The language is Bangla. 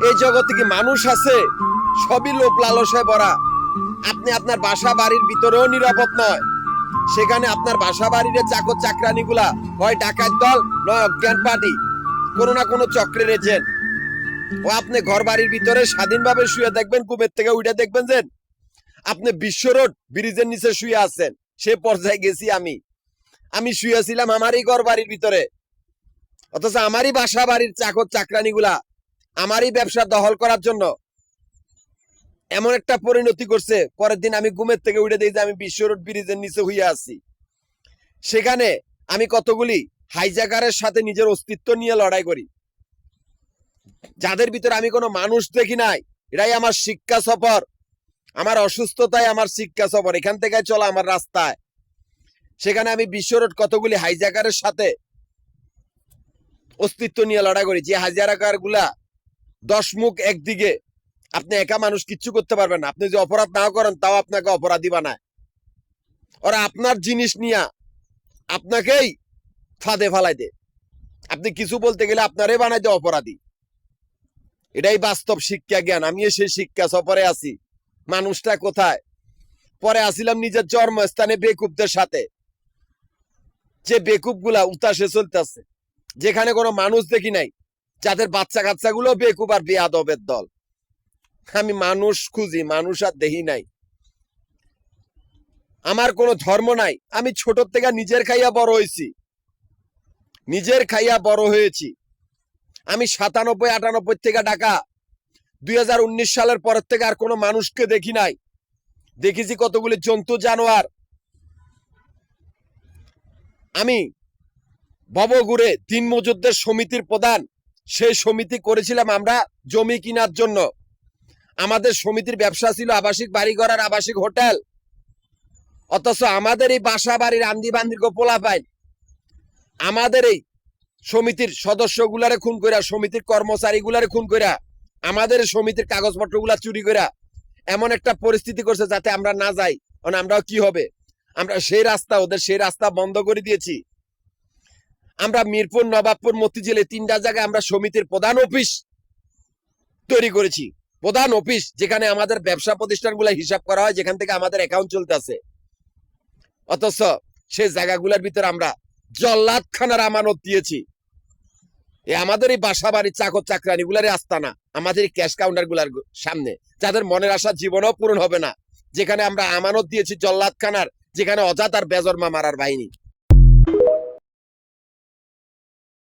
এই জগতে কি মানুষ আছে? সবই লোভ লালসায় ভরা। আপনি আপনার বাসা বাড়ির ভিতরেও নিরাপদ নয়। সেখানে আপনার বাসা বাড়ির চাকর চাকরানি গুলা হয় ডাকাত দল, নয় অজ্ঞান পার্টি, কোনো না কোনো চক্রের এজেন্ট। ও আপনি ঘর বাড়ির ভিতরে স্বাধীনভাবে শুয়ে দেখবেন, ঘুমের থেকে উঠে দেখবেন যে আপনি বিশ্ব রোড ব্রিজের নিচে শুয়ে আছেন। সে পর্যায়ে গেছি আমি। আমি শুয়েছিলাম আমারই ঘর বাড়ির ভিতরে, অথচ আমারই বাসা বাড়ির চাকর চাকরানি গুলা আমারই ব্যবসা দখল করার জন্য এমন একটা পরিণতি করছে। পরের দিন আমি ঘুমের থেকে উঠে দেখি যে আমি বিশ্ব রোড ব্রিজের নিচে হইয়া আছি। সেখানে আমি কতগুলি হাইজাকারের সাথে নিজের অস্তিত্ব নিয়ে লড়াই করি, যাদের ভিতরে আমি কোনো মানুষ দেখি নাই। এটাই আমার শিক্ষা সফর, আমার অসুস্থতায় আমার শিক্ষা সফর। এখান থেকে চলা আমার রাস্তায়। সেখানে আমি বিশ্ব রোড কতগুলি হাইজাকারের সাথে অস্তিত্ব নিয়ে লড়াই করি, যে হাইজাকার গুলা 10 মুখ একদিকে। আপনি একা মানুষ কিচ্ছু করতে পারবেন না। আপনি যে অপরাধ না করেন তাও আপনাকে অপরাধী বানায়। ওরা আপনার জিনিস নিয়ে আপনাকেই ফাঁদে ফালাই দে। আপনি কিছু বলতে গেলে আপনারে বানাই দে অপরাধী। এটাই বাস্তব শিক্ষা জ্ঞান। আমি সেই শিক্ষা সফরে আছি। মানুষটা কোথায়? পরে আসিলাম নিজের জন্মস্থানে বেকুবদের সাথে, যে বেকুব গুলা উতাসে চলতেছে, যেখানে কোনো মানুষ দেখি নাই, যাদের বাচ্চা কাচ্চা গুলো বেকুব আর বেয়াদবের দল। আমি মানুষ খুঁজি, মানুষ আর দেখি নাই। আমার কোনো ধর্ম নাই। আমি ছোট থেকে নিজের খাইয়া বড় হয়েছি, নিজের খাইয়া বড় হয়েছি। আমি 97-98 থেকে ঢাকা, 2019 সালের পরের থেকে আর কোনো মানুষকে দেখি নাই। দেখেছি কতগুলি জন্তু জানোয়ার। আমি ভবঘুরে দিন মজুরদের সমিতির প্রধান। সেই সমিতি করেছিলাম আমরা জমি কেনার জন্য। আমাদের সমিতির ব্যবসা ছিল আবাসিক বাড়িঘর আর আবাসিক হোটেল। অথচ আমাদের এই বাসা বাড়ির আন্দি বান্দির পোলা পাই আমাদের এই সমিতির সদস্যগুলারে খুন কইরা, সমিতির কর্মচারীগুলারে খুন কইরা, আমাদের সমিতির কাগজপত্রগুলা চুরি কইরা এমন একটা পরিস্থিতি করছে যাতে আমরা না যাই। কারণ আমরাও কি হবে? আমরা সেই রাস্তা, ওদের সেই রাস্তা বন্ধ করে দিয়েছি। আমরা মিরপুর, নবাবপুর, মতিঝিলে 3টা জায়গায় আমরা সমিতির প্রধান অফিস তৈরি করেছি। প্রধান অফিস, যেখানে আমাদের ব্যবসা প্রতিষ্ঠানগুলো হিসাব করা হয়, যেখান থেকে আমাদের অ্যাকাউন্ট চলতেছে। অথচ সেই জায়গাগুলোর ভিতরে আমরা জল্লাদখানার আমানত দিয়েছি। আমাদের এই বাসা বাড়ির চাকর চাকরানি গুলার আস্তানা, আমাদের এই ক্যাশ কাউন্টার গুলার সামনে, যাদের মনের আশা জীবনেও পূরণ হবে না, যেখানে আমরা আমানত দিয়েছি জল্লাদখানার, যেখানে অজাত আর বেজরমা মারার বাহিনী।